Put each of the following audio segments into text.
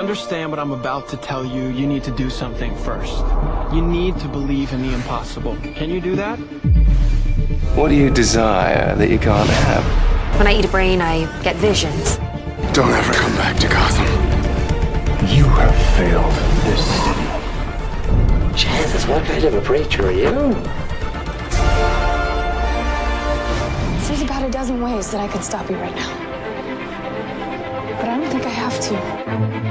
understand what I'm about to tell you, you need to do something first. You need to believe in the impossible. Can you do that? What do you desire that you can't have? When I eat a brain, I get visions. Don't ever come back to Gotham. You have failed this city. Jesus, what kind of a preacher are you? There's about a dozen ways that I could stop you right now. But I don't think I have to.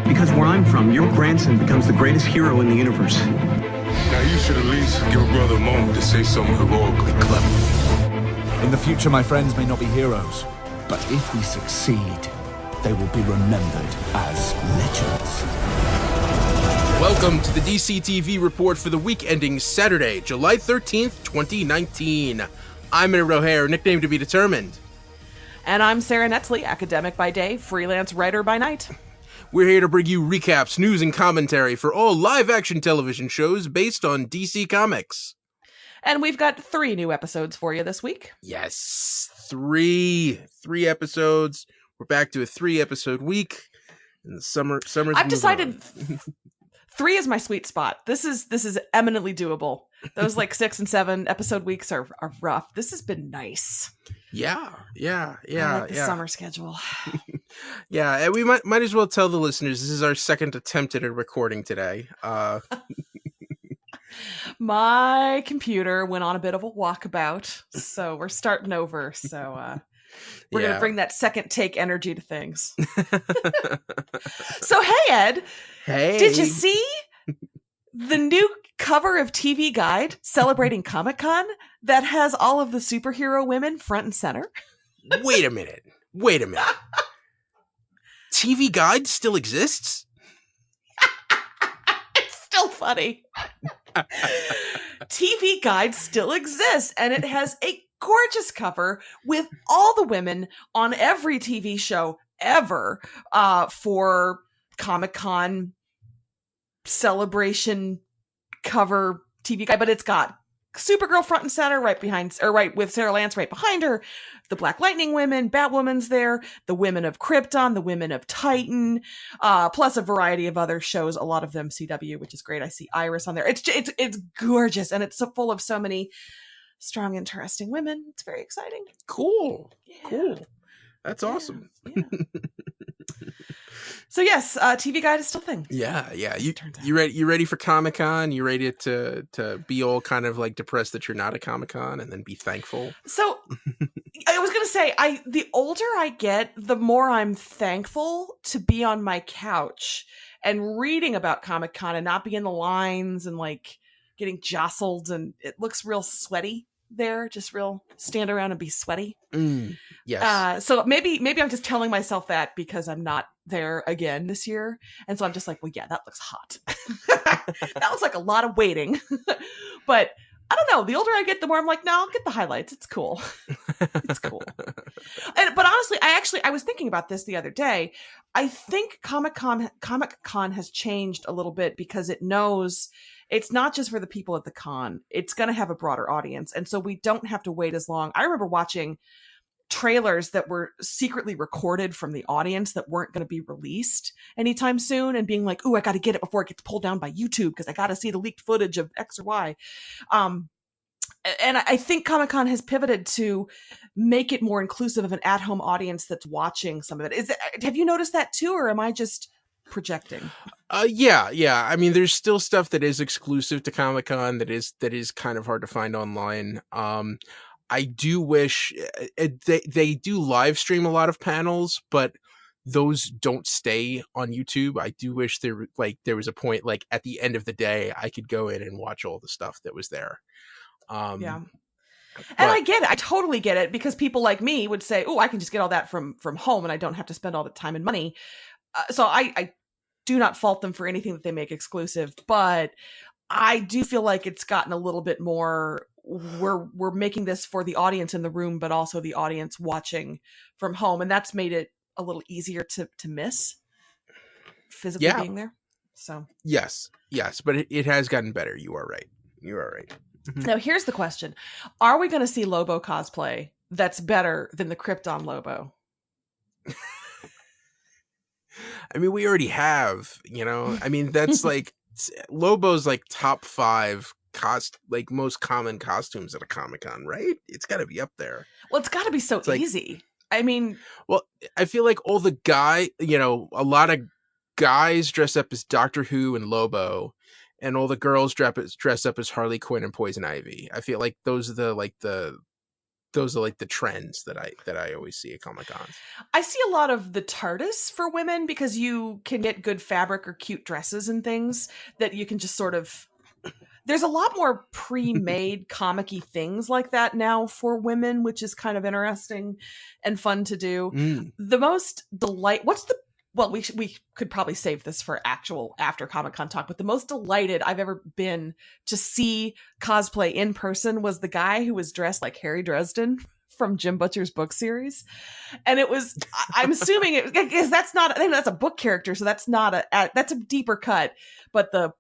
Because where I'm from, your grandson becomes the greatest hero in the universe. Now you should at least give a brother a moment to say something heroically clever. In the future, my friends may not be heroes, but if we succeed, they will be remembered as legends. Welcome to the DC TV report for the week ending Saturday, July 13th, 2019. I'm Aaron O'Hare, nickname to be determined. And I'm Sara, academic by day, freelance writer by night. We're here to bring you recaps, news, and commentary for all live-action television shows based on DC Comics. And we've got 3 new episodes for you this week. Yes, 3 episodes. We're back to a 3-episode week. And the summer's I've decided 3 is my sweet spot. This is eminently doable. Those like 6 and 7 episode weeks are rough. This has been nice. Yeah. I like the summer schedule. Yeah, and we might as well tell the listeners this is our second attempt at a recording today. My computer went on a bit of a walkabout, so we're starting over. So we're going to bring that second take energy to things. So, hey, Ed. Hey. Did you see the new cover of TV Guide celebrating Comic-Con that has all of the superhero women front and center? Wait a minute. TV Guide still exists? It's still funny. TV Guide still exists, and it has a gorgeous cover with all the women on every TV show ever for Comic-Con celebration cover TV Guide, but it's got Supergirl front and center right with Sarah Lance right behind her, the Black Lightning women, Batwoman's there, the women of Krypton, the women of Titan, plus a variety of other shows, a lot of them CW, which is great. I see Iris on there. It's gorgeous, and it's so full of so many strong, interesting women. It's very exciting. Cool. That's awesome. Yeah. So yes, TV Guide is still a thing. Yeah. You ready for Comic-Con? You ready to be all kind of like depressed that you're not at Comic-Con and then be thankful? So I was gonna say, the older I get, the more I'm thankful to be on my couch and reading about Comic-Con and not be in the lines and like getting jostled, and it looks real sweaty there, just real stand around and be sweaty. Yes. So maybe I'm just telling myself that because I'm not there again this year, and so I'm just like, well, yeah, that looks hot. That looks like a lot of waiting. But I don't know, the older I get, the more I'm like, no, I'll get the highlights. It's cool. It's cool. But honestly, I was thinking about this the other day. I think Comic-Con has changed a little bit because it knows it's not just for the people at the con. It's going to have a broader audience. And so we don't have to wait as long. I remember watching trailers that were secretly recorded from the audience that weren't going to be released anytime soon and being like, ooh, I got to get it before it gets pulled down by YouTube because I got to see the leaked footage of X or Y. And I think Comic-Con has pivoted to make it more inclusive of an at-home audience that's watching some of it. Have you noticed that too, or am I just projecting? Yeah. I mean, there's still stuff that is exclusive to Comic-Con that is kind of hard to find online. I do wish they do live stream a lot of panels, but those don't stay on YouTube. I do wish there was a point like at the end of the day I could go in and watch all the stuff that was there. Yeah. And I get it. I totally get it, because people like me would say, oh, I can just get all that from home and I don't have to spend all the time and money. So I do not fault them for anything that they make exclusive, but I do feel like it's gotten a little bit more, we're making this for the audience in the room, but also the audience watching from home. And that's made it a little easier to miss physically being there. So yes, but it has gotten better. You are right. Now here's the question. Are we going to see Lobo cosplay that's better than the Krypton Lobo? I mean, we already have, you know. I mean, that's like Lobo's like top 5 most common costumes at a Comic-Con, right? It's got to be up there. Well, it's got to be so It's like, easy. I mean, well, I feel like all the a lot of guys dress up as Doctor Who and Lobo, and all the girls dress up as Harley Quinn and Poison Ivy. I feel like those are the trends that I always see at Comic-Cons. I see a lot of the TARDIS for women because you can get good fabric or cute dresses and things that you can just sort of. There's a lot more pre-made comic-y things like that now for women, which is kind of interesting and fun to do. The most well, we could probably save this for actual after Comic-Con talk, but the most delighted I've ever been to see cosplay in person was the guy who was dressed like Harry Dresden from Jim Butcher's book series. And it was, I'm assuming I think that's a book character, so that's a deeper cut, but the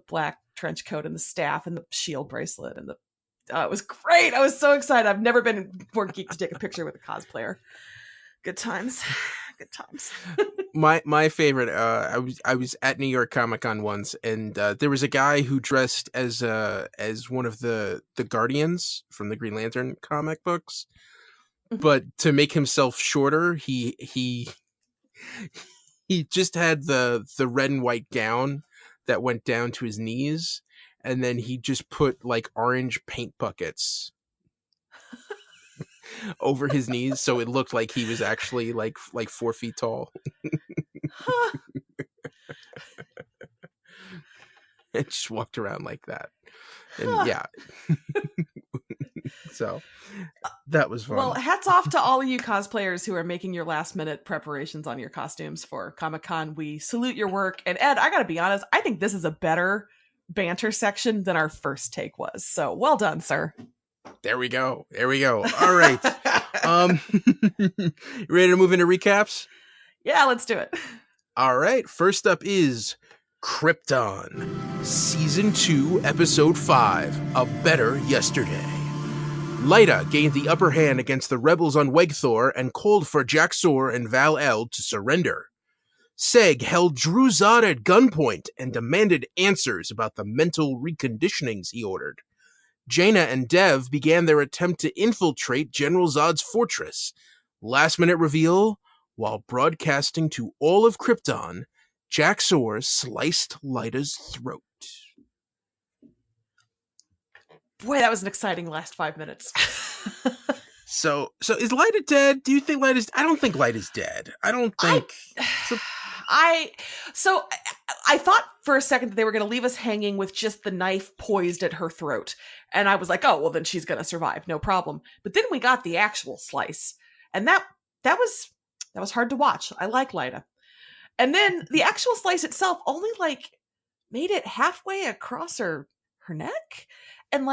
black trench coat and the staff and the shield bracelet and it was great. I was so excited. I've never been more geeked to take a picture with a cosplayer. Good times. Good times. my favorite, I was at New York Comic-Con once, and there was a guy who dressed as one of the Guardians from the Green Lantern comic books, but to make himself shorter, he just had the red and white gown that went down to his knees, and then he just put like orange paint buckets over his knees, so it looked like he was actually like 4 feet tall. And just walked around like that. And yeah. So that was fun. Well, hats off to all of you cosplayers who are making your last minute preparations on your costumes for Comic-Con. We salute your work. And Ed, I gotta be honest, I think this is a better banter section than our first take was. So well done, sir. There we go. All right. You ready to move into recaps? Yeah, let's do it. All right. First up is Krypton, Season 2, Episode 5, A Better Yesterday. Lyta gained the upper hand against the rebels on Wegthor and called for Jax-Ur and Val-El to surrender. Seg held Drew-Zod at gunpoint and demanded answers about the mental reconditionings he ordered. Jaina and Dev began their attempt to infiltrate General Zod's fortress. Last-minute reveal, while broadcasting to all of Krypton, Jax-Ur sliced Lyta's throat. Boy, that was an exciting last 5 minutes. So is Lyta dead? Do you think Lyta's... I don't think Lyta's dead. I don't think... I thought for a second that they were going to leave us hanging with just the knife poised at her throat. And I was like, oh, well, then she's going to survive. No problem. But then we got the actual slice. And that was hard to watch. I like Lyta. And then the actual slice itself only made it halfway across her neck. And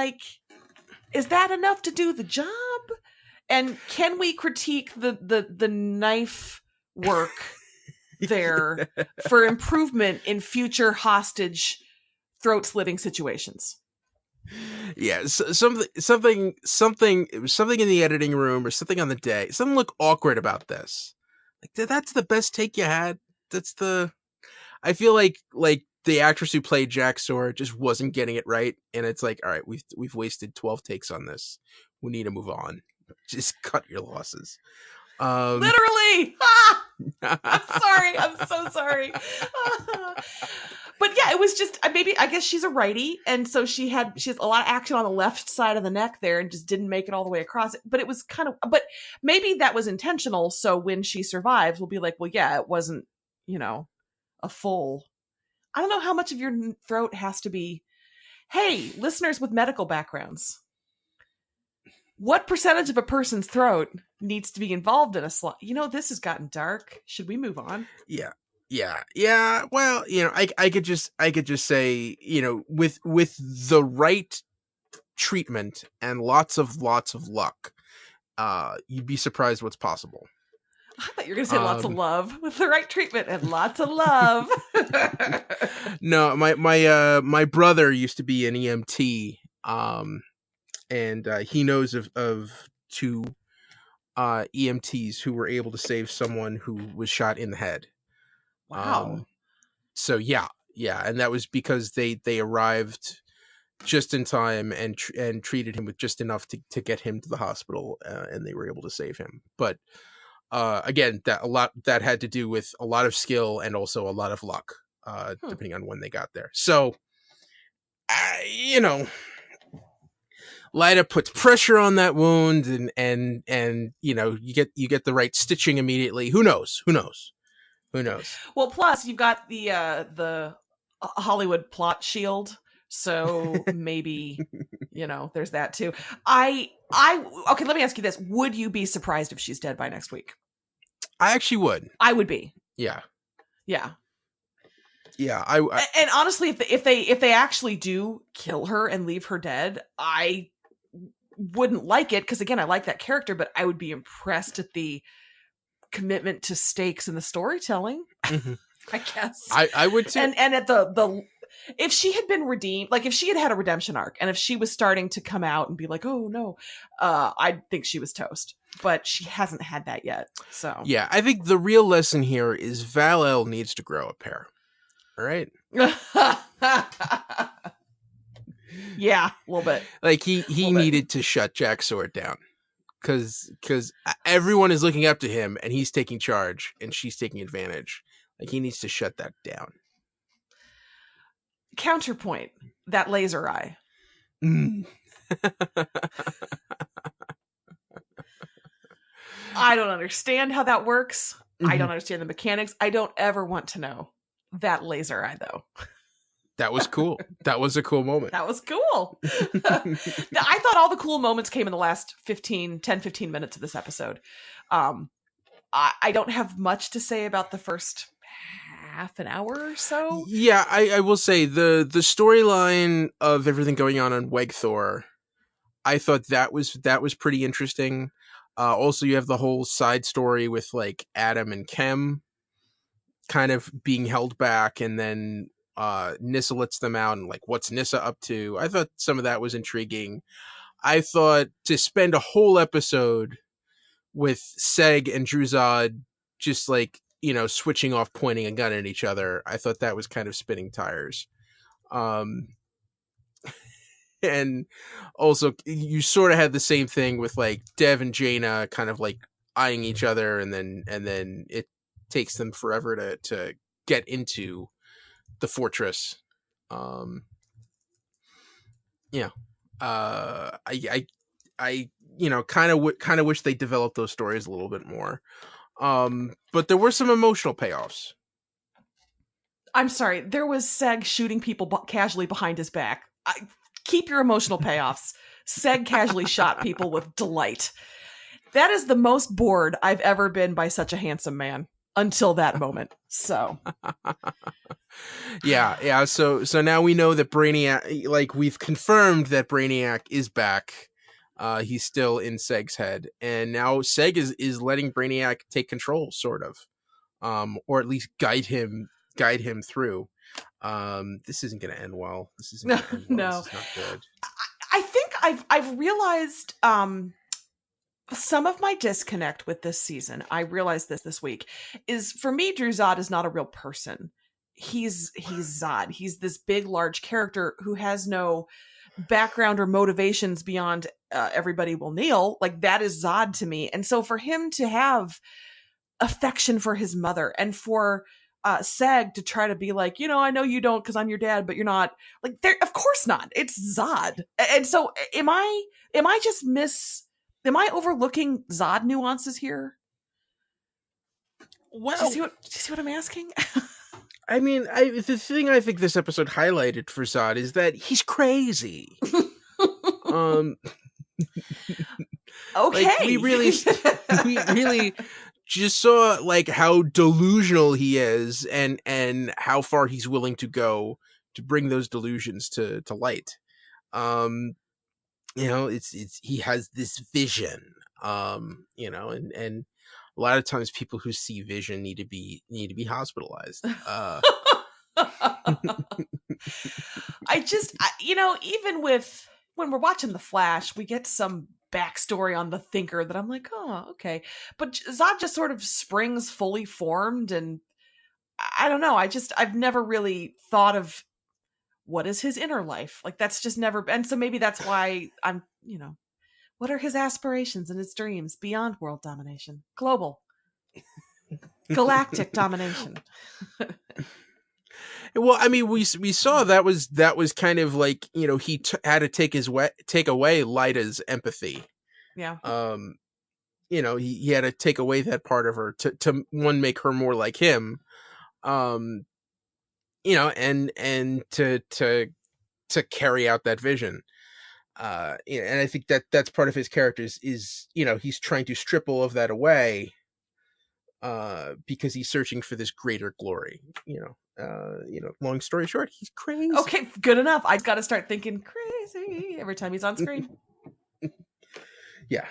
is that enough to do the job? And can we critique the knife work there for improvement in future hostage throat slitting situations? Yeah, something in the editing room or something on the day. Something looked awkward about this. That's the best take you had. I feel like the actress who played Jax-Ur just wasn't getting it right, and it's like, all right, we've wasted 12 takes on this. We need to move on. Just cut your losses. Literally. I'm sorry. I'm so sorry. But yeah, it was just I guess she's a righty, and so she has a lot of action on the left side of the neck there, and just didn't make it all the way across it. But it was but maybe that was intentional. So when she survives, we'll be like, well, yeah, it wasn't, a full. I don't know how much of your throat has to be. Hey, listeners with medical backgrounds, what percentage of a person's throat needs to be involved in a slot? This has gotten dark. Should we move on? Yeah. Well, I could just say, with the right treatment and lots of luck, you'd be surprised what's possible. I thought you were going to say lots of love. With the right treatment and lots of love. No, my brother used to be an EMT, and he knows of two EMTs who were able to save someone who was shot in the head. Wow. So yeah, and that was because they arrived just in time and treated him with just enough to get him to the hospital, and they were able to save him. But again, that had to do with a lot of skill and also a lot of luck, depending on when they got there. So, you know, Lyta puts pressure on that wound, and you know, you get the right stitching immediately. Who knows? Well, plus you've got the Hollywood plot shield, so maybe you know there's that too. Okay. Let me ask you this: would you be surprised if she's dead by next week? I actually would. I would be. Yeah. And honestly, if they actually do kill her and leave her dead, I wouldn't like it because again, I like that character, but I would be impressed at the commitment to stakes in the storytelling. Mm-hmm. I guess I would too. And at the if she had been redeemed, like if she had a redemption arc, and if she was starting to come out and be like, oh no, I'd think she was toast. But she hasn't had that yet. So yeah, I think the real lesson here is Val-El needs to grow a pair. All right. Yeah, a little bit. Like he needed to shut Jack Sword down because everyone is looking up to him and he's taking charge and she's taking advantage. Like he needs to shut that down. Counterpoint, that laser eye. I don't understand how that works. I don't understand the mechanics. I don't ever want to know that laser eye, though. That was cool. That was a cool moment. That was cool. I thought all the cool moments came in the last 10, 15 minutes of this episode. I don't have much to say about the first half an hour or so. Yeah, I will say the storyline of everything going on Wegthor, I thought that was pretty interesting. Also, you have the whole side story with like Adam and Kem kind of being held back, and then Nyssa lets them out, and like, what's Nyssa up to? I thought some of that was intriguing. I thought to spend a whole episode with Seg and Druzad just like, you know, switching off, pointing a gun at each other, I thought that was kind of spinning tires. And also you sort of had the same thing with like Dev and Jaina kind of like eyeing each other, and then it takes them forever to get into the fortress. I you know, kind of wish they developed those stories a little bit more. But there were some emotional payoffs. I'm sorry, there was Seg shooting people casually behind his back. Keep your emotional payoffs. Seg casually shot people with delight. That is the most bored I've ever been by such a handsome man until that moment. So yeah. So now we know that Brainiac, like we've confirmed that Brainiac is back. He's still in Seg's head, and now Seg is letting Brainiac take control, sort of, or at least guide him through. This isn't going to end well. No. This is not good. I think I've realized some of my disconnect with this season. I realized this week is, for me, Druzad is not a real person. He's Zod. He's this big, large character who has no background or motivations beyond everybody will kneel. Like, that is Zod to me. And so for him to have affection for his mother, and for Seg to try to be like, you know, I know you don't because I'm your dad, but you're not, like, there. Of course not. It's Zod. And so am I overlooking Zod nuances here? Well, do you see what I'm asking? I mean, the thing I think this episode highlighted for Zod is that he's crazy. Okay. Like, we really just saw like how delusional he is, and how far he's willing to go to bring those delusions to light. You know, it's he has this vision. You know, and a lot of times people who see vision need to be hospitalized. You know, even when we're watching The Flash, we get some backstory on the Thinker that I'm like, oh, okay. But Zod just sort of springs fully formed, and I don't know. I've never really thought of what is his inner life. Like that's just never, and so maybe that's why I'm, what are his aspirations and his dreams beyond world domination, global, galactic domination? Well, I mean, we saw that was kind of like, he had to take away Lyda's empathy. Yeah. He had to take away that part of her to one, make her more like him. And to carry out that vision. And I think that's part of his character is he's trying to strip all of that away because he's searching for this greater glory. Long story short, he's crazy. Okay, good enough. I got to start thinking crazy every time he's on screen. Yeah.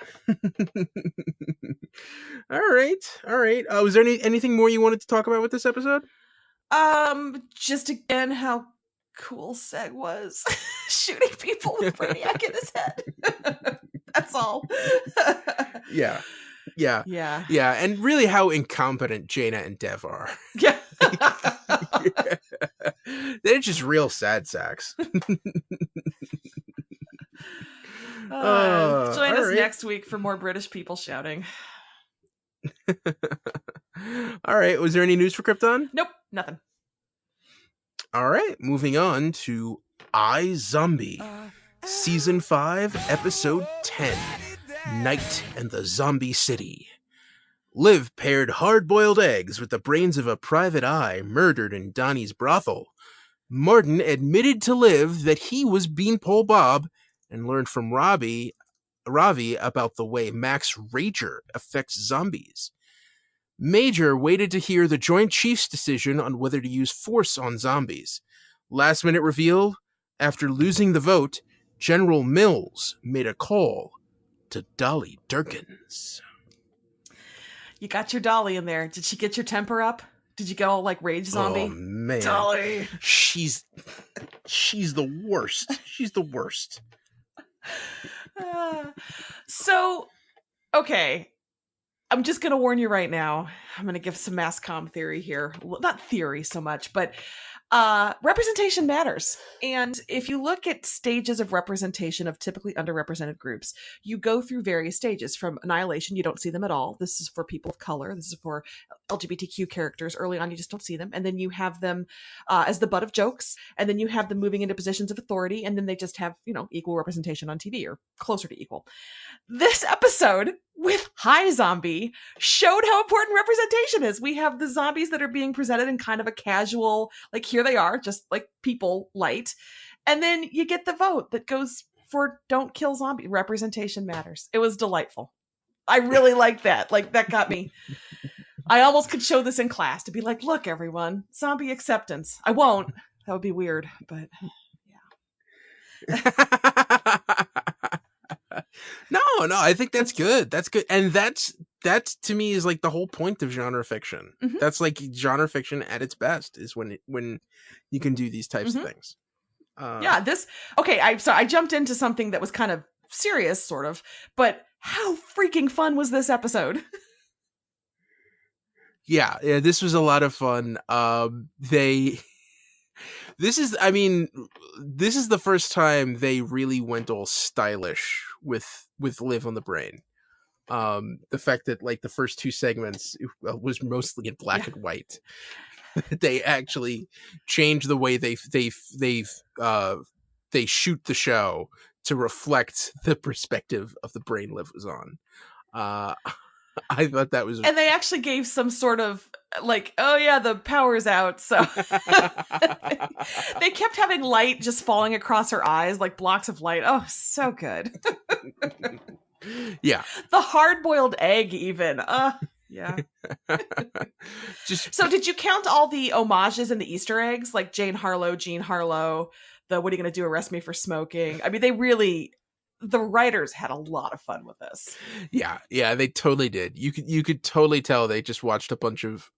All right. Was there anything more you wanted to talk about with this episode? Just again, how cool Seg was shooting people with Brainiac in his head. That's all. Yeah. And really how incompetent Jaina and Dev are. Yeah. They're just real sad sacks. Join us next week for more British people shouting. All right. Was there any news for Krypton? Nope, nothing. All right. Moving on to iZombie. Season 5, Episode 10. Night and the Zombie City. Liv paired hard-boiled eggs with the brains of a private eye murdered in Donnie's brothel. Martin admitted to Liv that he was Beanpole Bob and learned from Ravi about the way Max Rager affects zombies. Major waited to hear the Joint Chiefs' decision on whether to use force on zombies. Last-minute reveal, after losing the vote, General Mills made a call to Dolly Durkins. You got your Dolly in there. Did she get your temper up? Did you go like rage zombie? Oh man, Dolly. She's the worst. She's the worst. So, okay. I'm just going to warn you right now. I'm going to give some mass comm theory here. Well, not theory so much, but representation matters. And if you look at stages of representation of typically underrepresented groups, you go through various stages. From annihilation, you don't see them at all. This is for people of color. This is for LGBTQ characters. Early on, you just don't see them. And then you have them as the butt of jokes. And then you have them moving into positions of authority. And then they just have, equal representation on TV or closer to equal. This episode with iZombie showed how important representation is. We have the zombies that are being presented in kind of a casual, like here they are, just like people light. And then you get the vote that goes for don't kill zombie. Representation matters. It was delightful. I really liked that. Like that got me. I almost could show this in class to be like, look, everyone, zombie acceptance. I won't. That would be weird, but yeah. No, I think that's good. That's good. And that's to me is like the whole point of genre fiction. Mm-hmm. That's like genre fiction at its best is when you can do these types of things. I jumped into something that was kind of serious sort of, but how freaking fun was this episode? Yeah, this was a lot of fun. This is the first time they really went all stylish with Liv on the Brain. The fact that like the first two segments was mostly in black and white. They actually changed the way they shoot the show to reflect the perspective of the Brain Liv was on. I thought that was... And they actually gave some sort of, like, oh yeah, the power's out, so... They kept having light just falling across her eyes, like blocks of light. Oh, so good. Yeah. The hard-boiled egg, even. Yeah. So did you count all the homages and the Easter eggs? Like Jean Harlow, the what are you going to do, arrest me for smoking? I mean, they really... The writers had a lot of fun with this. Yeah, they totally did. You could totally tell they just watched a bunch of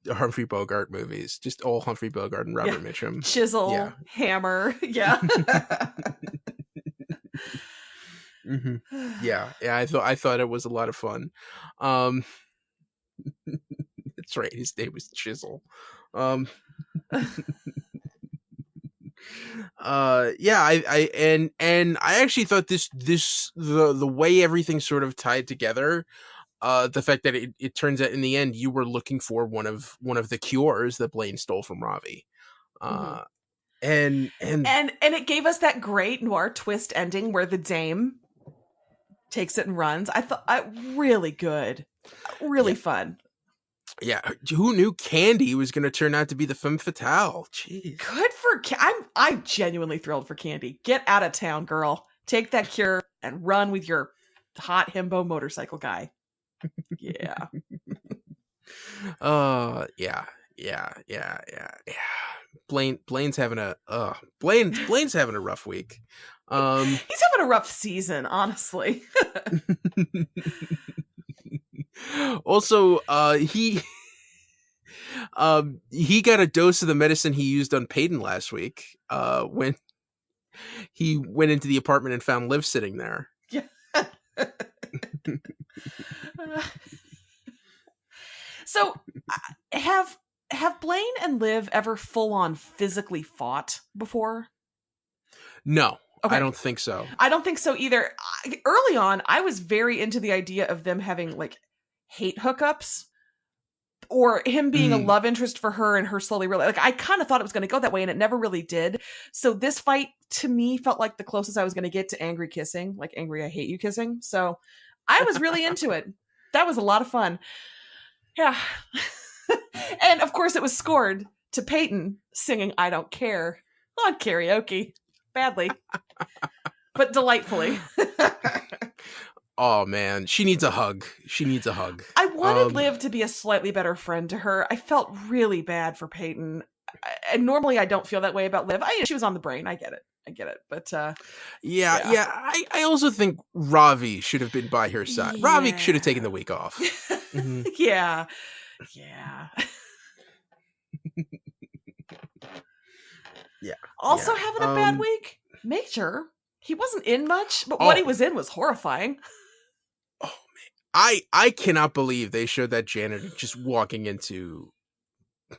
Humphrey Bogart movies, just all Humphrey Bogart and Robert Mitchum. Chisel, Hammer, Hmm. Yeah, I thought it was a lot of fun. Um, that's right. His name was Chisel. Um, yeah, and I actually thought the way everything sort of tied together, the fact that it turns out in the end you were looking for one of the cures that Blaine stole from Ravi. Mhm. uh and And it gave us that great noir twist ending where the dame takes it and runs. I thought really good, really yeah, fun. yeah, who knew Candy was going to turn out to be the femme fatale? Jeez. Good for I'm genuinely thrilled for Candy. Get out of town, girl. Take that cure and run with your hot himbo motorcycle guy. Yeah. Yeah, yeah. Blaine's having a Blaine's having a rough week. He's having a rough season, honestly. Also, he got a dose of the medicine he used on Peyton last week, when he went into the apartment and found Liv sitting there. Yeah. So, have Blaine and Liv ever full on physically fought before? No, Okay. I don't think so. I don't think so either. Early on, I was very into the idea of them having like hate hookups, or him being a love interest for her and her slowly really like I kind of thought it was going to go that way, and it never really did. So this fight to me felt like the closest I was going to get to angry kissing, like angry I hate you kissing. So I was really into it. That was a lot of fun. Yeah. And of course it was scored to Peyton singing I Don't Care on karaoke. Badly. But delightfully. Oh man, she needs a hug. She needs a hug. I wanted Liv to be a slightly better friend to her. I felt really bad for Peyton. And normally I don't feel that way about Liv. She was on the brain. I get it. But yeah. I also think Ravi should have been by her side. Yeah. Ravi should have taken the week off. Mm-hmm. Yeah. Yeah. Also having a bad week? Major. He wasn't in much, but what he was in was horrifying. Oh man. I cannot believe they showed that janitor just walking into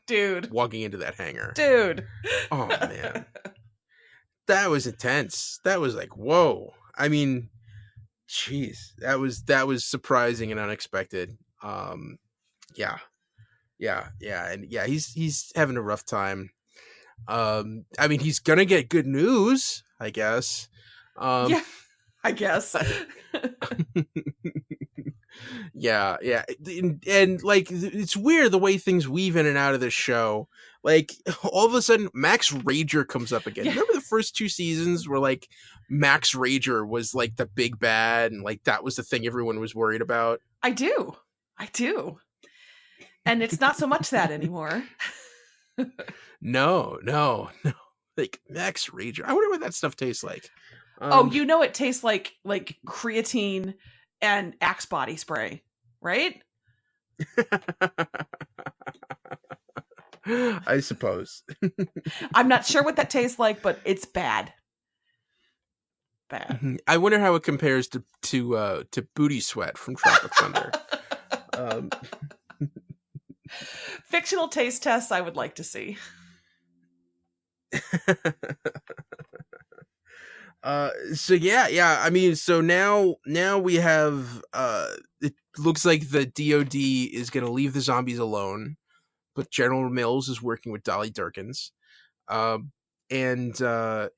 that hangar. Dude. Oh man. That was intense. That was like, whoa. I mean, jeez. That was surprising and unexpected. Yeah. And yeah, he's having a rough time. I mean, he's gonna get good news, I guess. Yeah, I guess. Yeah. And like, it's weird the way things weave in and out of this show. Like, all of a sudden, Max Rager comes up again. Yeah. Remember the first two seasons where, like, Max Rager was, like, the big bad, and, like, that was the thing everyone was worried about? I do. And it's not so much that anymore. No. Like, Max Rager. I wonder what that stuff tastes like. It tastes like creatine and Axe body spray, right? I suppose. I'm not sure what that tastes like, but it's bad. I wonder how it compares to Booty Sweat from Tropic Thunder. Fictional taste tests I would like to see. So yeah. I mean, so now we have it looks like the DOD is going to leave the zombies alone, but General Mills is working with Dolly Durkins. And now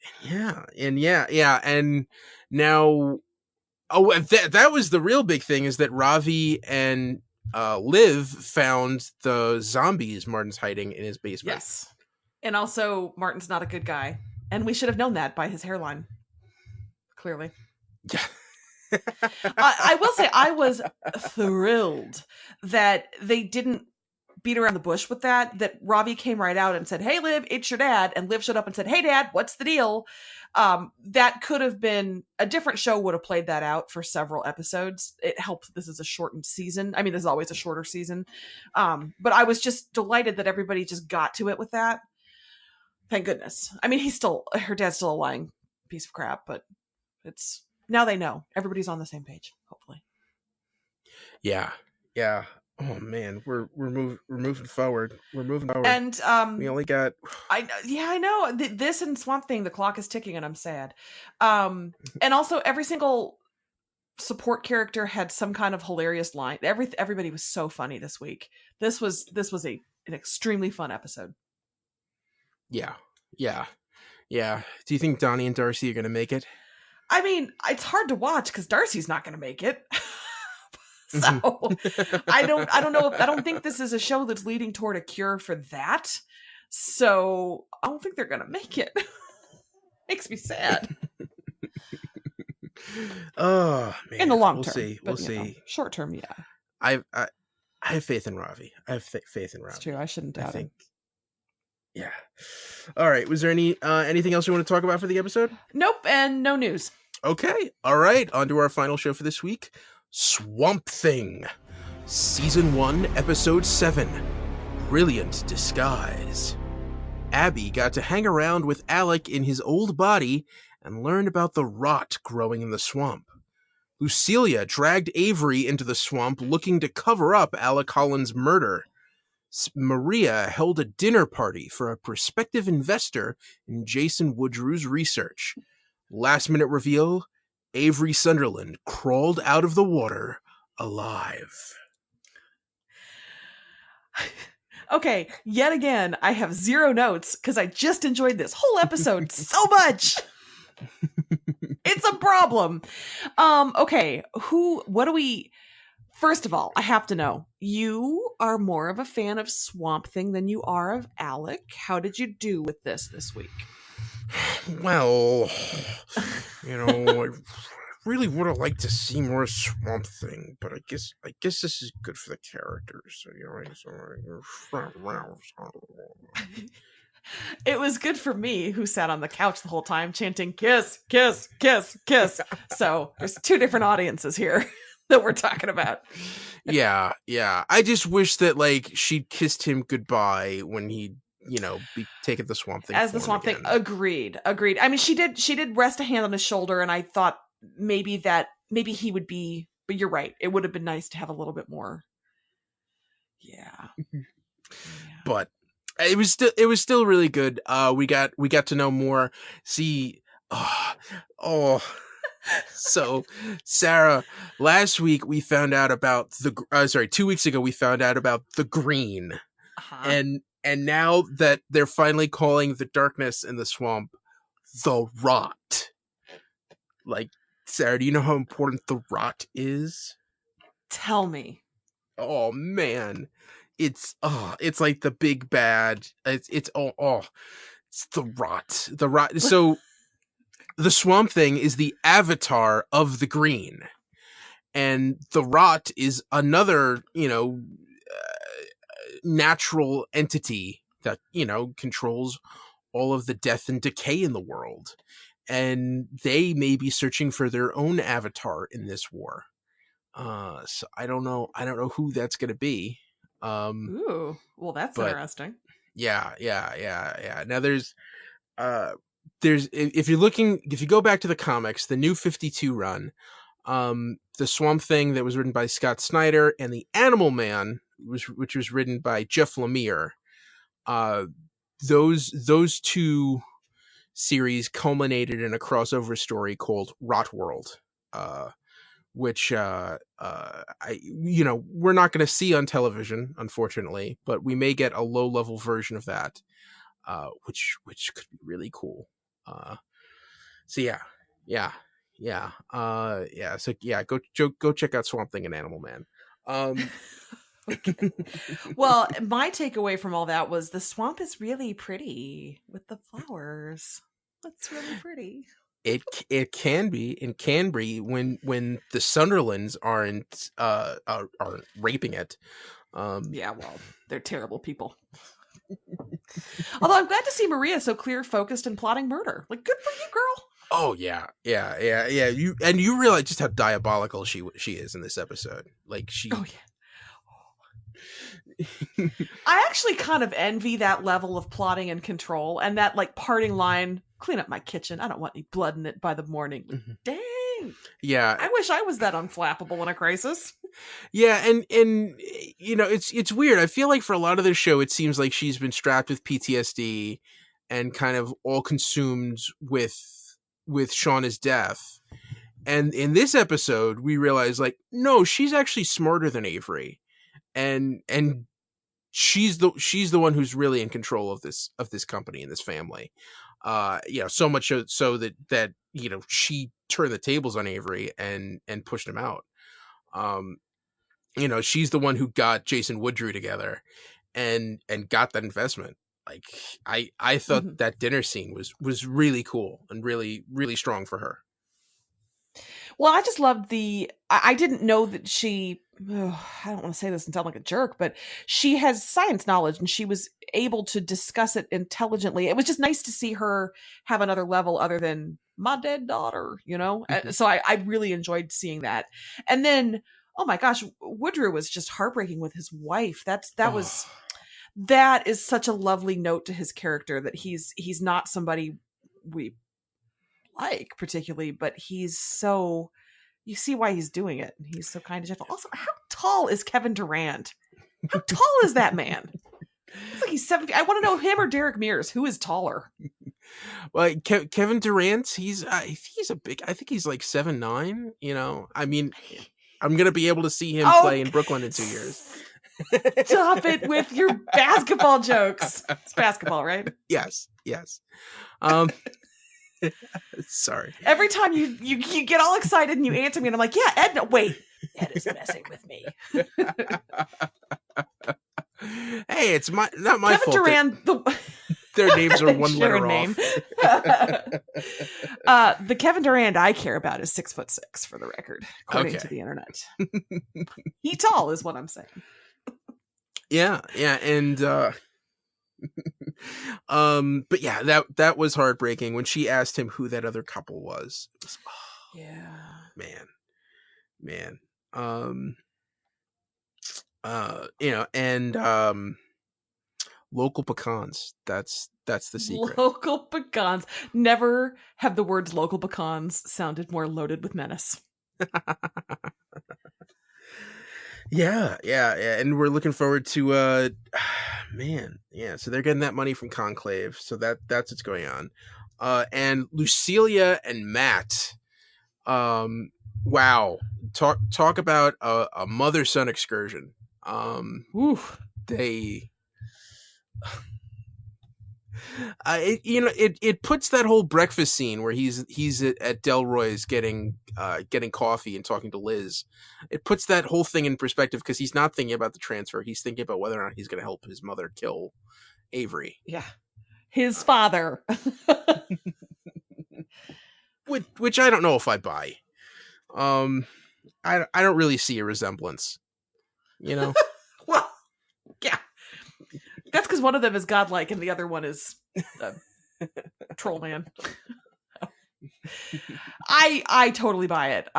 that was the real big thing, is that Ravi and Liv found the zombies Martin's hiding in his basement. Yes. And also Martin's not a good guy, and we should have known that by his hairline. Clearly. Yeah. I will say I was thrilled that they didn't beat around the bush with that Ravi came right out and said, "Hey Liv, it's your dad," and Liv showed up and said, "Hey Dad, what's the deal?" That could have been a different show, would have played that out for several episodes. It helped this is a shortened season. I mean, this is always a shorter season. But I was just delighted that everybody just got to it with that. Thank goodness. I mean, her dad's still a lying piece of crap, but it's now they know. Everybody's on the same page, hopefully. Yeah. Oh man, we're moving forward. We're moving forward. And we only got. I know. This and Swamp Thing, the clock is ticking, and I'm sad. And also, every single support character had some kind of hilarious line. Everybody was so funny this week. This was an extremely fun episode. Yeah. Do you think Donnie and Darcy are going to make it? I mean, it's hard to watch because Darcy's not going to make it. So I don't know. I don't think this is a show that's leading toward a cure for that. So I don't think they're going to make it. Makes me sad. Oh man! In the long term, we'll see. Short term, yeah. I have faith in Ravi. I have faith in Ravi. It's true. I shouldn't doubt it. Yeah. All right. Was there anything else you want to talk about for the episode? Nope, and no news. Okay. All right. On to our final show for this week. Swamp Thing, Season 1, Episode 7, Brilliant Disguise. Abby got to hang around with Alec in his old body and learn about the rot growing in the swamp. Lucilia dragged Avery into the swamp looking to cover up Alec Holland's murder. Maria held a dinner party for a prospective investor in Jason Woodrew's research. Last minute reveal, Avery Sunderland crawled out of the water alive. Okay, yet again, I have 0 notes because I just enjoyed this whole episode so much. It's a problem. Okay, first of all, I have to know, you are more of a fan of Swamp Thing than you are of Alec. How did you do with this week? Well, I really would have liked to see more Swamp Thing, but I guess this is good for the characters. It was good for me, who sat on the couch the whole time chanting kiss, kiss, kiss, kiss. So there's 2 different audiences here that we're talking about. Yeah. I just wish that she'd kissed him goodbye when he be taking the Swamp Thing as the Swamp Thing. Agreed. I mean, she did rest a hand on his shoulder, and I thought maybe he would be, but you're right, it would have been nice to have a little bit more. Yeah. But it was still really good. We got to know more. See, so Sara, last week we found out about 2 weeks ago we found out about the green. Uh-huh. And now that they're finally calling the darkness in the swamp the rot. Sara, do you know how important the rot is? Tell me. Oh man. It's like the big bad. It's the rot. The rot. So the Swamp Thing is the avatar of the green. And the rot is another, natural entity that controls all of the death and decay in the world, and they may be searching for their own avatar in this war. So I don't know who that's going to be. Ooh, well, that's interesting. Yeah. Now there's if you go back to the comics, the New 52 run, the Swamp Thing that was written by Scott Snyder and the Animal Man, which was written by Jeff Lemire, those 2 series culminated in a crossover story called Rot World, which we're not going to see on television, unfortunately, but we may get a low-level version of that, which could be really cool. So yeah. So yeah, go check out Swamp Thing and Animal Man. Okay. Well, my takeaway from all that was the swamp is really pretty with the flowers. That's really pretty. It can be when the Sunderlands aren't raping it. Yeah, well, they're terrible people. Although I'm glad to see Maria so clear, focused, and plotting murder. Good for you, girl. Oh yeah. You realize just how diabolical she is in this episode. Oh yeah. I actually kind of envy that level of plotting and control, and that parting line, clean up my kitchen, I don't want any blood in it by the morning. Mm-hmm. Dang, amazing. Yeah. I wish I was that unflappable in a crisis. Yeah, and it's weird. I feel like for a lot of this show, it seems like she's been strapped with PTSD and kind of all consumed with Shauna's death. And in this episode, we realize like, no, she's actually smarter than Avery, and she's the one who's really in control of this company and this family. So much so that she turned the tables on Avery and pushed him out. She's the one who got Jason Woodrue together and got that investment. Like I thought that dinner scene was really cool and really, really strong for her. Well, I just loved I didn't know that she, I don't want to say this and sound like a jerk, but she has science knowledge and she was able to discuss it intelligently. It was just nice to see her have another level other than my dead daughter, So I really enjoyed seeing that. And then, oh my gosh, Woodrue was just heartbreaking with his wife. That is such a lovely note to his character, that he's not somebody we like particularly, but you see why he's doing it. He's so kind and gentle. Also, how tall is Kevin Durant? How tall is that man? It's like he's 7 feet. I want to know him or Derek Mears. Who is taller? Well, Kevin Durant, he's a big. I think he's like 7'9". I mean, I'm gonna be able to see him play in Brooklyn in 2 years. Stop it with your basketball jokes. It's basketball, right? Yes. Sorry. Every time you get all excited and you answer me, and I'm like, yeah, Ed. No, wait, Ed is messing with me. Hey, it's not my Kevin fault. Durant. Their names are one letter name. off. The Kevin Durant I care about is 6'6", for the record, according to the internet. He tall is what I'm saying. Yeah, and but yeah, that was heartbreaking when she asked him who that other couple was. It was man. Local pecans. That's the secret. Local pecans. Never have the words local pecans sounded more loaded with menace. Yeah, and we're looking forward to so they're getting that money from Conclave, so that's what's going on. And Lucilia and Matt, wow, talk about a mother-son excursion. It puts that whole breakfast scene where he's at Delroy's getting coffee and talking to Liz. It puts that whole thing in perspective, because he's not thinking about the transfer. He's thinking about whether or not he's going to help his mother kill Avery. Yeah, his father. which I don't know if I buy. I don't really see a resemblance. Well, yeah. That's because one of them is godlike and the other one is troll man. I totally buy it.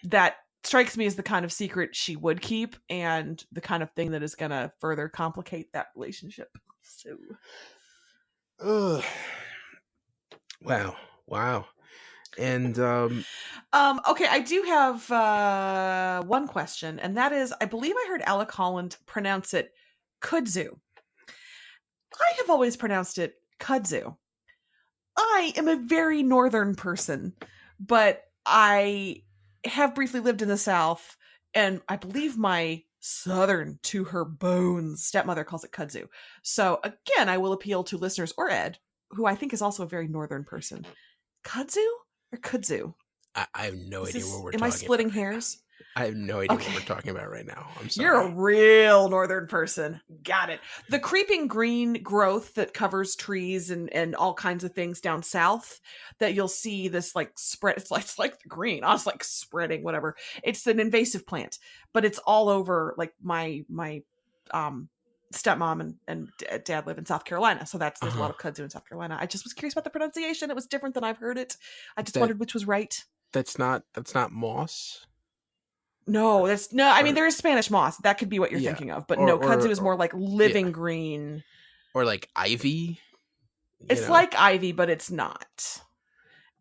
That strikes me as the kind of secret she would keep, and the kind of thing that is going to further complicate that relationship. So, wow. And okay, I do have one question, and that is, I believe I heard Alec Holland pronounce it kudzu. I have always pronounced it kudzu. I am a very northern person, but I have briefly lived in the South, and I believe my southern to her bones stepmother calls it kudzu. So again, I will appeal to listeners, or Ed, who I think is also a very northern person. Kudzu or kudzu? I have no idea what we're talking about. Am I splitting hairs? I have no idea what we're talking about right now. I'm sorry. You're a real northern person. Got it. The creeping green growth that covers trees and all kinds of things down south, that you'll see this like spread. It's like the green. I was like spreading, whatever. It's an invasive plant, but it's all over. Like my stepmom and dad live in South Carolina, so there's a lot of kudzu in South Carolina. I just was curious about the pronunciation. It was different than I've heard it. I just wondered which was right. That's not moss. No, I mean, there is Spanish moss. That could be what you're thinking of, but kudzu is more like living green, or like ivy. It's like ivy, but it's not.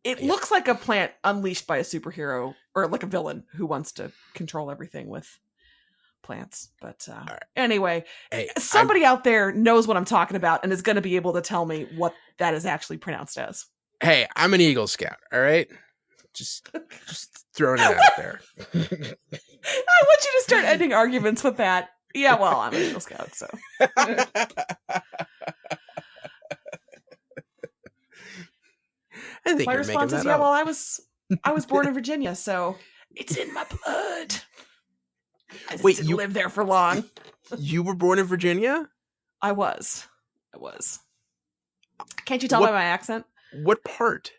It looks like a plant unleashed by a superhero or like a villain who wants to control everything with plants. But anyway, somebody out there knows what I'm talking about and is going to be able to tell me what that is actually pronounced as. Hey, I'm an Eagle Scout, all right? Just throwing it out there. I want you to start ending arguments with that. Yeah, well, I'm an Eagle Scout, so. I think my you're response making is, that yeah, up. well, I was born in Virginia, so it's in my blood. I just didn't live there for long. You were born in Virginia? I was. Can't you tell by my accent? What part?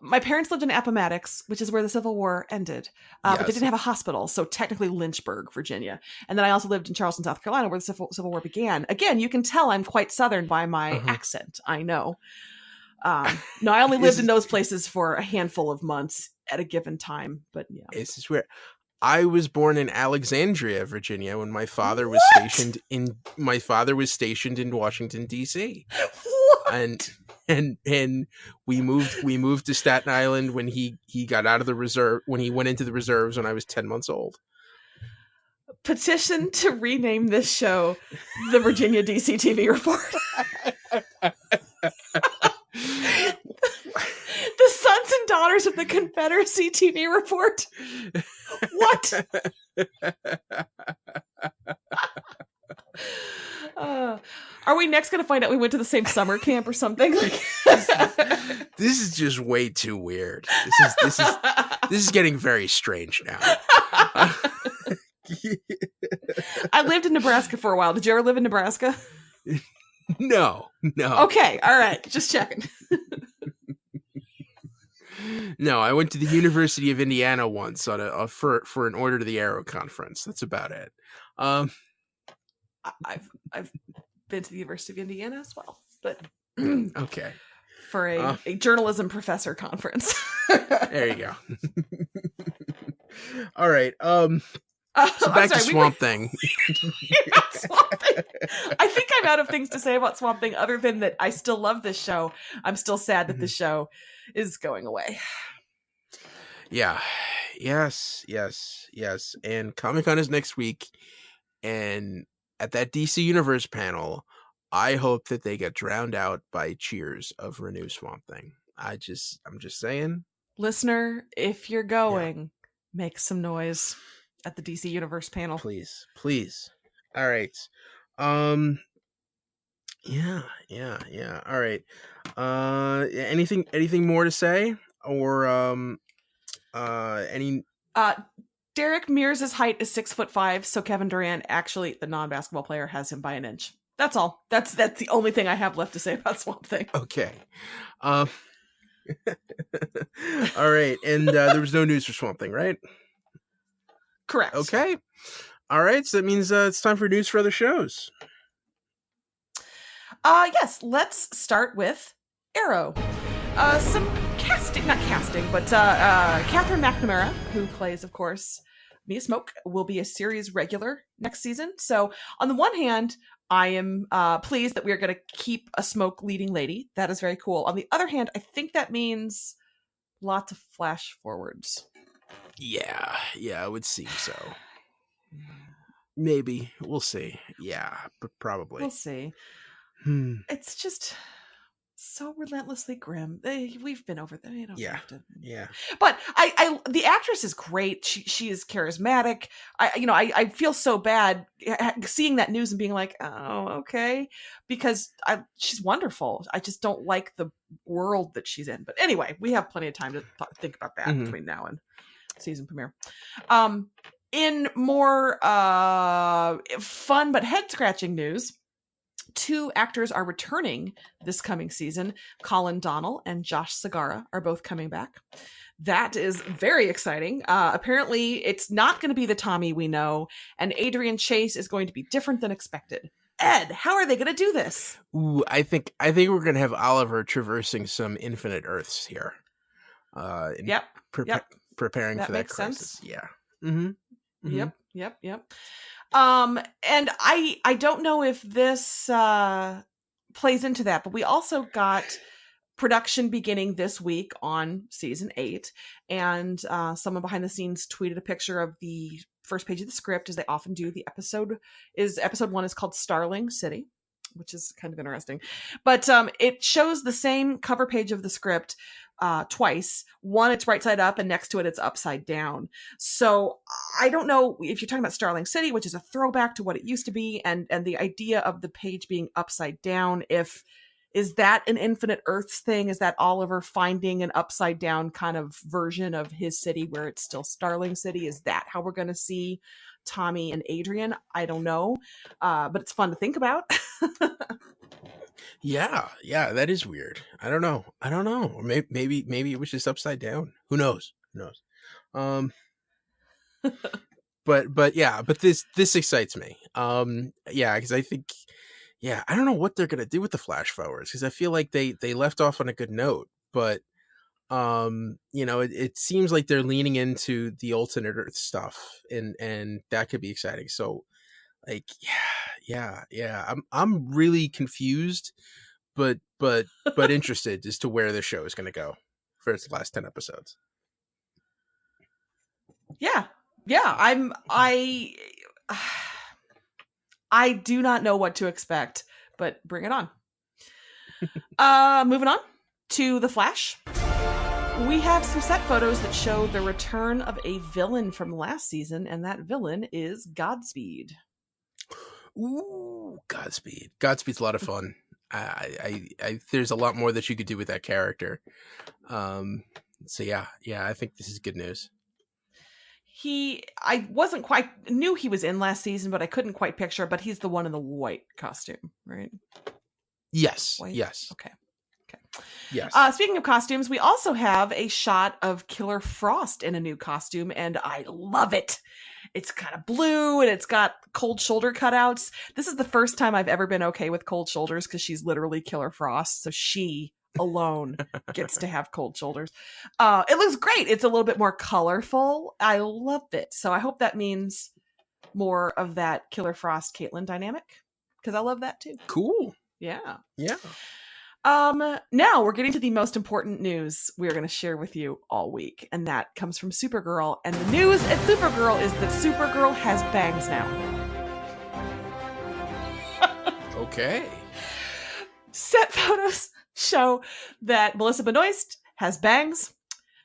My parents lived in Appomattox, which is where the Civil War ended. But they didn't have a hospital, so technically Lynchburg, Virginia. And then I also lived in Charleston, South Carolina, where the Civil War began. Again, you can tell I'm quite Southern by my accent. I know. No, I only lived in those places for a handful of months at a given time. But yeah, this is where I was born in Alexandria, Virginia, when my father was stationed in Washington D.C. And we moved to Staten Island when he got out of the reserve, when he went into the reserves when I was 10 months old. Petition to rename this show the Virginia DC TV Report. The sons and daughters of the Confederacy TV Report. What? Are we next going to find out we went to the same summer camp or something? This is just way too weird. This is getting very strange now. I lived in Nebraska for a while. Did you ever live in Nebraska? No. Okay, all right. Just checking. No, I went to the University of Indiana once on for an Order to the Arrow conference. That's about it. I've been to the University of Indiana as well, but okay, for a journalism professor conference. There you go. All right. So back to Swamp Thing. Swamp Thing. I think I'm out of things to say about Swamp Thing other than that I still love this show. I'm still sad that this show is going away. Yeah. Yes. And Comic-Con is next week. And at that DC Universe panel, I hope that they get drowned out by cheers of Renew Swamp Thing. I'm just saying. Listener, if you're going, make some noise at the DC Universe panel. Please. All right. Yeah. All right. Anything more to say? Or any Derek Mears' height is 6'5", so Kevin Durant, actually the non-basketball player, has him by an inch. That's all. That's the only thing I have left to say about Swamp Thing. Okay. All right, and there was no news for Swamp Thing, right? Correct. Okay. All right, so that means it's time for news for other shows. Yes, let's start with Arrow. Some Catherine McNamara, who plays, of course, Mia Smoke, will be a series regular next season. So on the one hand, I am pleased that we are going to keep a Smoke leading lady. That is very cool. On the other hand, I think that means lots of flash forwards. Yeah, it would seem so. Maybe. We'll see. Yeah, but probably. We'll see. It's just so relentlessly grim. We've been over that. Yeah. But I the actress is great. She is charismatic. I feel so bad seeing that news and being like, oh, okay, because she's wonderful. I just don't like the world that she's in. But anyway, we have plenty of time to think about that between now and season premiere. In more fun but head scratching news, 2 actors are returning this coming season. Colin Donnell and Josh Segarra are both coming back. That is very exciting. Apparently, it's not going to be the Tommy we know, and Adrian Chase is going to be different than expected. Ed, how are they going to do this? Ooh, I think we're going to have Oliver traversing some infinite Earths here. Preparing that for that crisis. Sense. Yeah. Mm-hmm. Yep. And I don't know if this plays into that, but we also got production beginning this week on season 8. And someone behind the scenes tweeted a picture of the first page of the script, as they often do. Episode 1 is called Starling City, which is kind of interesting. But it shows the same cover page of the script twice. One, it's right side up, and next to it, it's upside down. So I don't know if you're talking about Starling City, which is a throwback to what it used to be, and the idea of the page being upside down. Is that an Infinite Earths thing? Is that Oliver finding an upside down kind of version of his city where it's still Starling City? Is that how we're going to see Tommy and Adrian? I don't know, but it's fun to think about. Yeah, that is weird. I don't know. Maybe it was just upside down. Who knows? But this excites me. Because I think, I don't know what they're gonna do with the flash forwards, because I feel like they left off on a good note, but it seems like they're leaning into the alternate Earth stuff, and that could be exciting. So, like, I'm really confused, but interested as to where the show is going to go for its last 10 episodes. I do not know what to expect, but bring it on. Moving on to The Flash. We have some set photos that show the return of a villain from last season, and that villain is Godspeed. Ooh, Godspeed. Godspeed's a lot of fun. I there's a lot more that you could do with that character. I think this is good news. I wasn't quite knew he was in last season, but I couldn't quite picture. But he's the one in the white costume, right? Yes. White? Yes. Okay. Yes. Speaking of costumes, we also have a shot of Killer Frost in a new costume, and I love it. It's kind of blue, and it's got cold shoulder cutouts. This is the first time I've ever been okay with cold shoulders, because she's literally Killer Frost, so she alone gets to have cold shoulders. It looks great. It's a little bit more colorful. I love it. So I hope that means more of that Killer Frost Caitlin dynamic, because I love that too. Cool. Yeah. Now we're getting to the most important news we're going to share with you all week, and that comes from Supergirl. And the news at Supergirl is that Supergirl has bangs now. Okay. Set photos show that Melissa Benoist has bangs.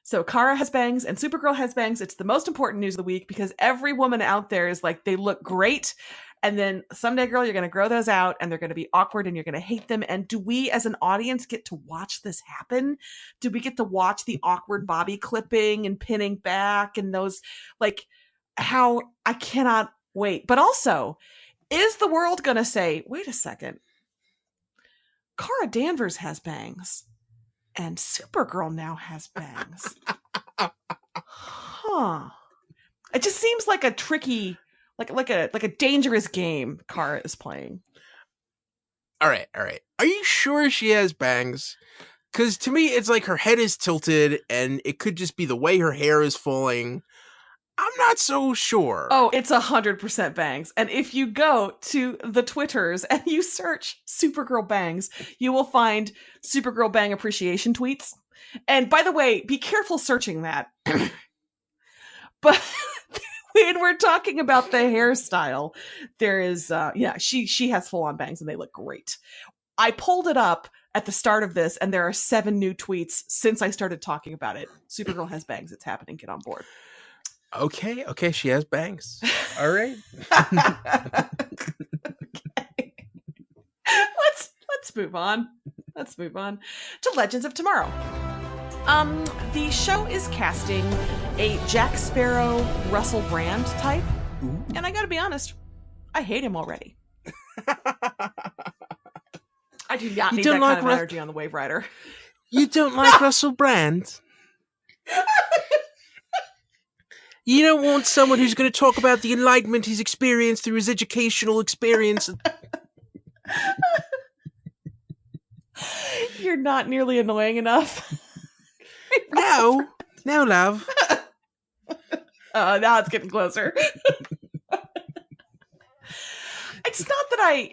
So Kara has bangs and Supergirl has bangs. It's the most important news of the week, because every woman out there is like, they look great. And then someday, girl, you're going to grow those out, and they're going to be awkward, and you're going to hate them. And do we as an audience get to watch this happen? Do we get to watch the awkward bobby clipping and pinning back and those, like, how I cannot wait. But also, is the world going to say, wait a second, Kara Danvers has bangs and Supergirl now has bangs? Huh. It just seems like a tricky, like a dangerous game Kara is playing. All right. Are you sure she has bangs? Because to me, it's like her head is tilted, and it could just be the way her hair is falling. I'm not so sure. Oh, it's 100% bangs. And if you go to the Twitters and you search Supergirl bangs, you will find Supergirl bang appreciation tweets. And by the way, be careful searching that. But when we're talking about the hairstyle, there is, she has full on bangs, and they look great. I pulled it up at the start of this, and there are 7 new tweets since I started talking about it. Supergirl has bangs. It's happening. Get on board. Okay, she has bangs. All right. Okay. Let's move on. Let's move on to Legends of Tomorrow. The show is casting a Jack Sparrow, Russell Brand type. Ooh. And I gotta be honest, I hate him already. I do not need that kind of energy on the Wave Rider. You don't like Russell Brand? You don't want someone who's going to talk about the enlightenment he's experienced through his educational experience. You're not nearly annoying enough. No, love. Now it's getting closer. It's not that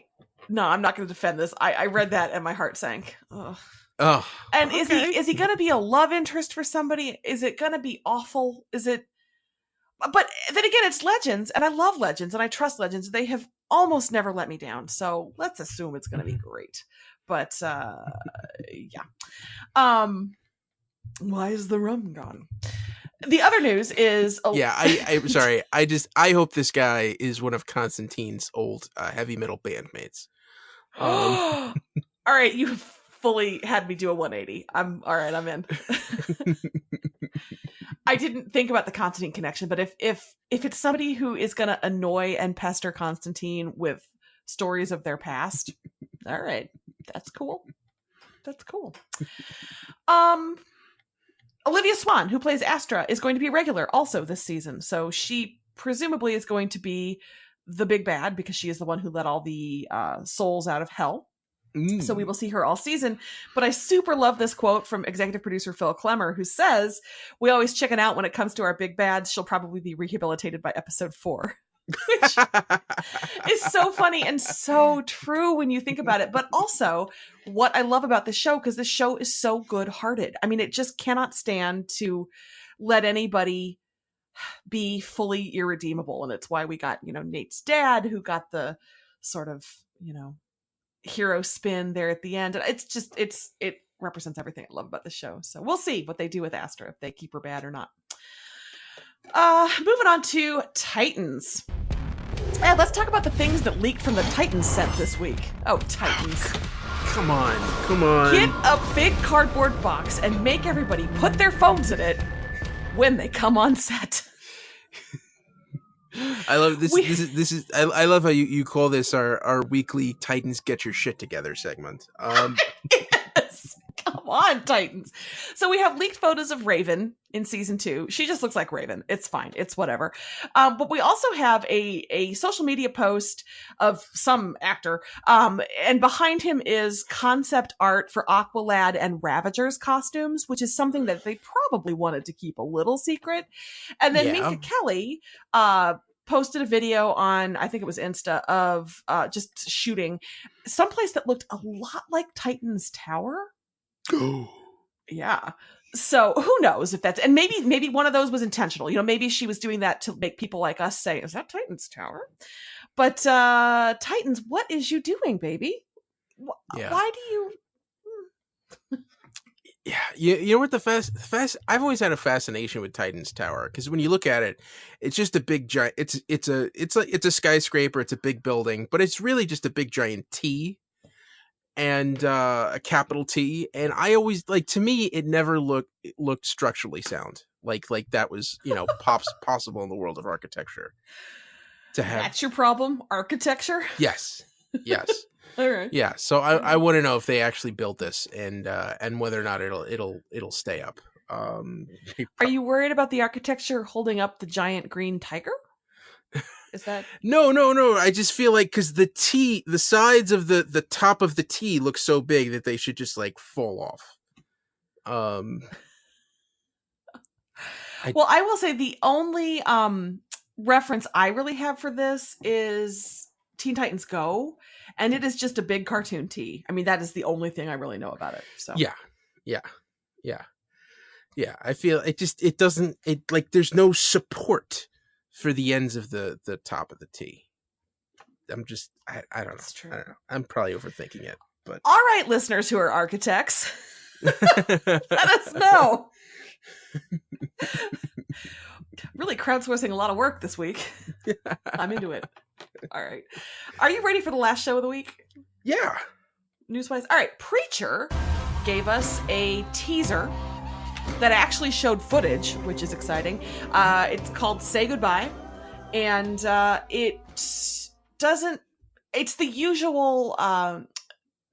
No, I'm not going to defend this. I read that and my heart sank. Ugh. Oh, And okay. is he going to be a love interest for somebody? Is it going to be awful? Is it? But then again, it's Legends, and I love Legends, and I trust Legends. They have almost never let me down, so let's assume it's going to be great. But yeah. Why is the rum gone? The other news is yeah. I'm sorry. I hope this guy is one of Constantine's old heavy metal bandmates. All right, you fully had me do a 180. I'm all right. I'm in. I didn't think about the Constantine connection, but if it's somebody who is going to annoy and pester Constantine with stories of their past, all right, that's cool. That's cool. Olivia Swan, who plays Astra, is going to be regular also this season. So she presumably is going to be the big bad because she is the one who let all the souls out of hell. So we will see her all season. But I super love this quote from executive producer Phil Klemmer, who says, "We always chicken out when it comes to our big bads. She'll probably be rehabilitated by episode 4." Which is so funny and so true when you think about it. But also, what I love about this show, because this show is so good-hearted. I mean, it just cannot stand to let anybody be fully irredeemable. And it's why we got, Nate's dad, who got the sort of, hero spin there at the end. And it represents everything I love about the show. So we'll see what they do with Astra, if they keep her bad or not. Moving on to Titans. Let's talk about the things that leaked from the Titans set this week. Oh, Titans. Come on. Get a big cardboard box and make everybody put their phones in it when they come on set. I love this. I love how you call this our weekly Titans Get Your Shit Together segment. Yes. Come on, Titans. So we have leaked photos of Raven in season 2. She just looks like Raven. It's fine. It's whatever. But we also have a social media post of some actor. And behind him is concept art for Aqualad and Ravager's costumes, which is something that they probably wanted to keep a little secret. And then Minka Kelly posted a video on, I think it was Insta, of just shooting someplace that looked a lot like Titan's Tower. Yeah. So who knows if that's, and maybe one of those was intentional. Maybe she was doing that to make people like us say, "Is that Titan's Tower?" But Titans, what is you doing, baby? Why do you? Yeah, you know what the fast. I've always had a fascination with Titan's Tower because when you look at it, it's just a big giant. It's a skyscraper. It's a big building, but it's really just a big giant T, and a capital T. And I always to me, it never looked structurally sound. Like that was possible in the world of architecture. To have That's your problem, architecture. Yes. All right. Yeah, so I want to know if they actually built this and whether or not it'll stay up. Are you worried about the architecture holding up the giant green tiger? Is that No. I just feel like because the sides of the top of the T look so big that they should just fall off. Well, I will say the only reference I really have for this is Teen Titans Go, and it is just a big cartoon T. I mean, that is the only thing I really know about it. So yeah. I feel it doesn't there's no support for the ends of the top of the T. I don't know. That's true. I don't know. I'm probably overthinking it, but all right, listeners who are architects, let us know. Really crowdsourcing a lot of work this week. I'm into it. All right. Are you ready for the last show of the week? Yeah. Newswise. All right. Preacher gave us a teaser that actually showed footage, which is exciting. It's called Say Goodbye. And it's the usual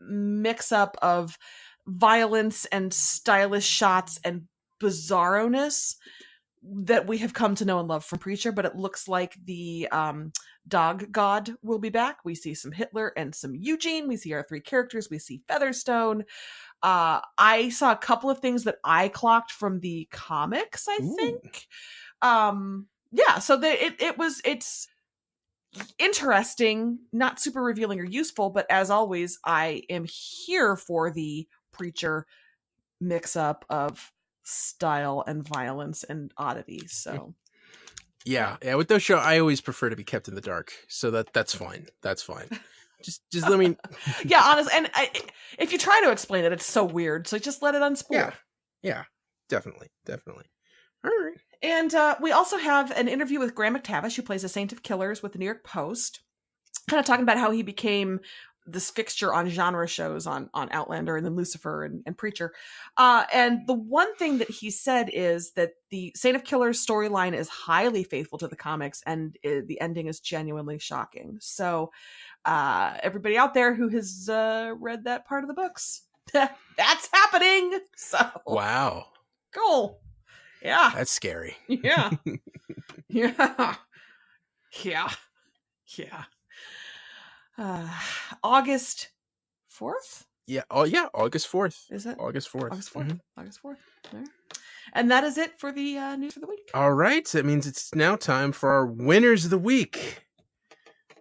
mix up of violence and stylish shots and bizarroness that we have come to know and love from Preacher, but it looks like the dog god will be back. We see some Hitler and some Eugene. We see our 3 characters. We see Featherstone. I saw a couple of things that I clocked from the comics, I think. Yeah, so it's interesting, not super revealing or useful, but as always, I am here for the Preacher mix up of style and violence and oddities. So yeah, with those shows, I always prefer to be kept in the dark. So that's fine. That's fine. Just let me. Yeah, honestly, and if you try to explain it, it's so weird. So just let it unspool. Yeah, definitely. All right. And we also have an interview with Graham McTavish, who plays a Saint of Killers with the New York Post, kind of talking about how he became this fixture on genre shows on Outlander and then Lucifer and Preacher. And the one thing that he said is that the Saint of Killers storyline is highly faithful to the comics, and the ending is genuinely shocking. So everybody out there who has read that part of the books, that's happening. So wow, cool. Yeah, that's scary. Yeah. Yeah. August 4th? Yeah. Oh, yeah. August 4th. Is it? August 4th. August 4th. August 4th. There. And that is it for the news for the week. All right. That means it's now time for our winners of the week.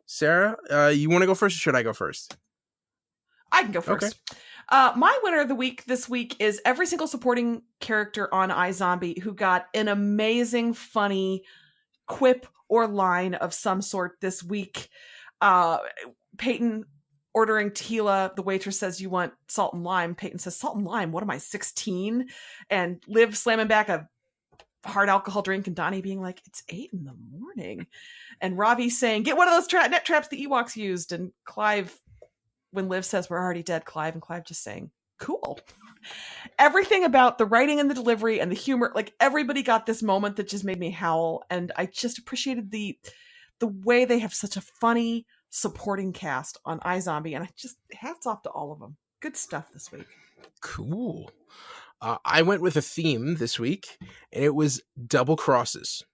Sarah, you want to go first or should I go first? I can go first. Okay. My winner of the week this week is every single supporting character on iZombie who got an amazing, funny quip or line of some sort this week. Peyton ordering tequila. The waitress says, "You want salt and lime?" Peyton says, "Salt and lime? What am I, 16?" And Liv slamming back a hard alcohol drink, and Donnie being like, "It's 8 a.m. And Ravi saying, "Get one of those net traps the Ewoks used." And Clive, when Liv says, "We're already dead, Clive," and Clive just saying, "Cool." Everything about the writing and the delivery and the humor, like everybody got this moment that just made me howl. And I just appreciated the way they have such a funny supporting cast on iZombie. And I just, hats off to all of them. Good stuff this week. Cool. I went with a theme this week, and it was double crosses.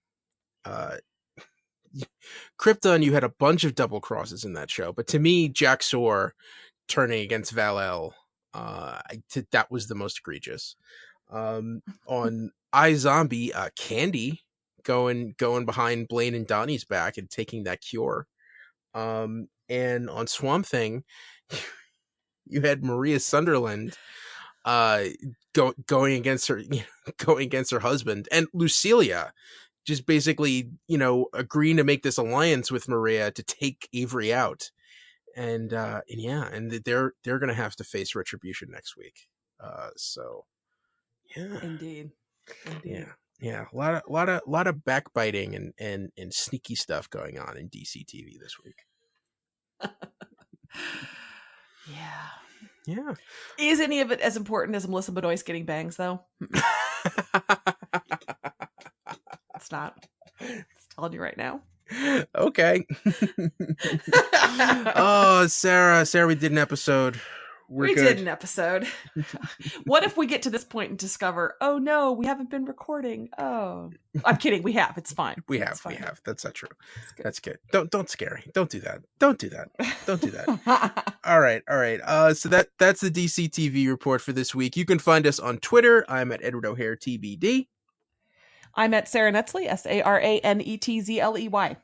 Krypton, you had a bunch of double crosses in that show, but to me, Jack Soar turning against Val-El, that was the most egregious. On iZombie, Candy going behind Blaine and Donnie's back and taking that cure. And on Swamp Thing, you had Maria Sunderland going against her husband, and Lucilia just basically, agreeing to make this alliance with Maria to take Avery out. And they're going to have to face retribution next week. So yeah. Indeed. Yeah. A lot of backbiting and sneaky stuff going on in DC TV this week. Yeah. Is any of it as important as Melissa Benoist getting bangs, though? It's not. I'm telling you right now. Okay. Oh, Sarah, we did an episode. We did an episode. What if we get to this point and discover, oh no, we haven't been recording? Oh, I'm kidding. We have. It's fine. We have. That's not true. That's good. Don't scare me. Don't do that. Don't do that. All right. So that's the DC TV report for this week. You can find us on Twitter. I'm at Edward O'Hare TBD. I'm at Sara Netzley, SARANETZLEY.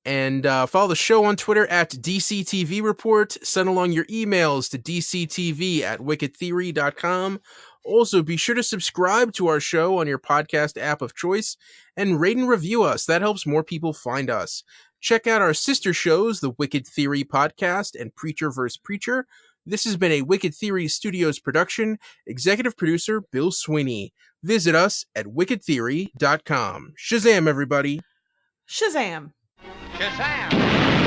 And follow the show on Twitter at DCTV Report. Send along your emails to dctv@wickedtheory.com. Also, be sure to subscribe to our show on your podcast app of choice and rate and review us. That helps more people find us. Check out our sister shows, the Wicked Theory Podcast and Preacher vs. Preacher. This has been a Wicked Theory Studios production. Executive producer, Bill Sweeney. Visit us at wickedtheory.com. Shazam, everybody. Shazam. Shazam!